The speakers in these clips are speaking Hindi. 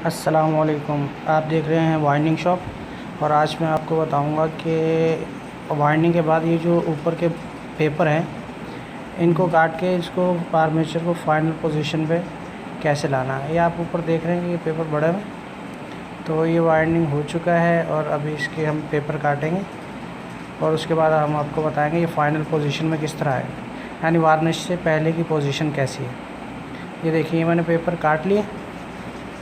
अस्सलामुअलैकुम। आप देख रहे हैं वाइंडिंग शॉप और आज मैं आपको बताऊंगा कि वाइंडिंग के बाद ये जो ऊपर के पेपर हैं इनको काट के इसको आर्मेचर को फाइनल पोजीशन पे कैसे लाना है। ये आप ऊपर देख रहे हैं ये पेपर बड़े में, तो ये वाइंडिंग हो चुका है और अभी इसके हम पेपर काटेंगे और उसके बाद हम आपको बताएंगे ये फाइनल पोजीशन में किस तरह है, यानी वार्निश से पहले की पोजीशन कैसी है। ये देखिए मैंने पेपर काट लिए।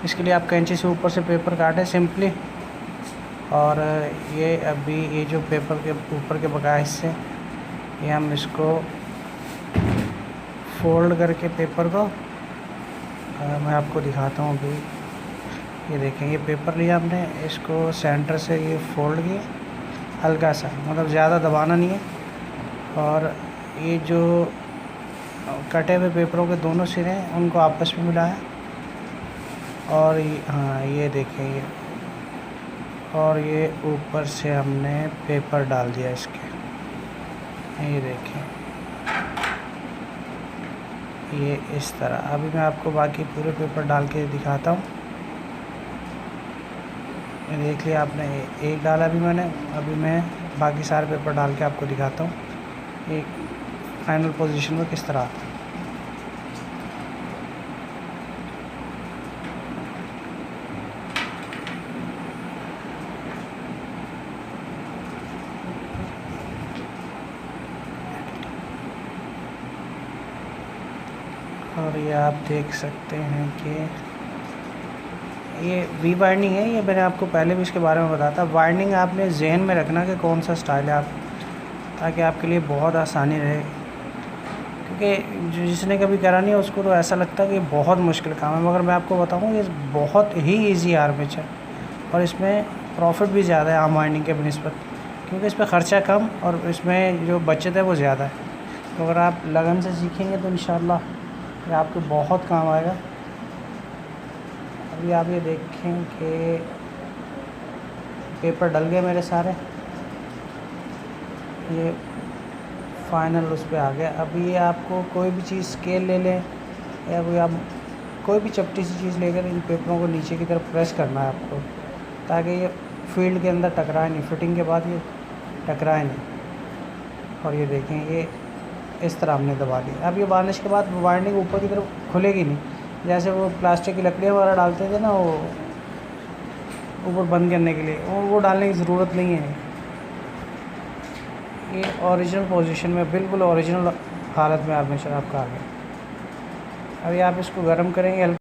इसके लिए आप कैंची से ऊपर से पेपर काटें सिंपली, और ये अभी ये जो पेपर के ऊपर के बकाया हिस्से ये हम इसको फोल्ड करके पेपर को मैं आपको दिखाता हूँ। अभी ये देखें ये पेपर लिया हमने, इसको सेंटर से ये फोल्ड किया हल्का सा, मतलब ज़्यादा दबाना नहीं है, और ये जो कटे हुए पेपरों के दोनों सिरे हैं उनको आपस में मिलाया और हाँ ये देखें ये, और ये ऊपर से हमने पेपर डाल दिया इसके। ये देखें ये इस तरह। अभी मैं आपको बाकी पूरे पेपर डाल के दिखाता हूँ। देख लिया आपने, एक डाला भी मैंने, अभी मैं बाकी सारे पेपर डाल के आपको दिखाता हूँ एक फाइनल पोजीशन में किस तरह आता है। और ये आप देख सकते हैं कि ये वी वाइंडिंग है। ये मैंने आपको पहले भी इसके बारे में बताया था। वाइंडिंग आपने जहन में रखना कि कौन सा स्टाइल है आप, ताकि आपके लिए बहुत आसानी रहे, क्योंकि जिसने कभी करा नहीं है उसको तो ऐसा लगता है कि बहुत मुश्किल काम है, मगर मैं आपको बताऊँ ये बहुत ही ईजी आर्मेचर, और इसमें प्रॉफिट भी ज़्यादा है आम वाइंडिंग के बनिस्बत, क्योंकि इस पर ख़र्चा कम और इसमें जो बचत है वो ज़्यादा है। तो अगर आप लगन से सीखेंगे तो इंशाल्लाह ये आपके बहुत काम आएगा। अभी आप ये देखें कि पेपर डल गए मेरे सारे, ये फाइनल उस पर आ गया। अभी ये आपको कोई भी चीज़ स्केल ले लें या कोई भी चपटी सी चीज़ लेकर इन पेपरों को नीचे की तरफ प्रेस करना है आपको, ताकि ये फील्ड के अंदर टकराए नहीं, फिटिंग के बाद ये टकराए नहीं। और ये देखें ये इस तरह हमने दबा दी। अब ये वार्निश के बाद वाइंडिंग ऊपर की तरफ खुलेगी नहीं, जैसे वो प्लास्टिक की लकड़ियाँ वगैरह डालते थे ना वो ऊपर बंद करने के लिए, वो डालने की ज़रूरत नहीं है। ये ओरिजिनल पोजीशन में, बिल्कुल ओरिजिनल हालत में आर्मेचर आपका आ गया। अभी आप इसको गर्म करेंगे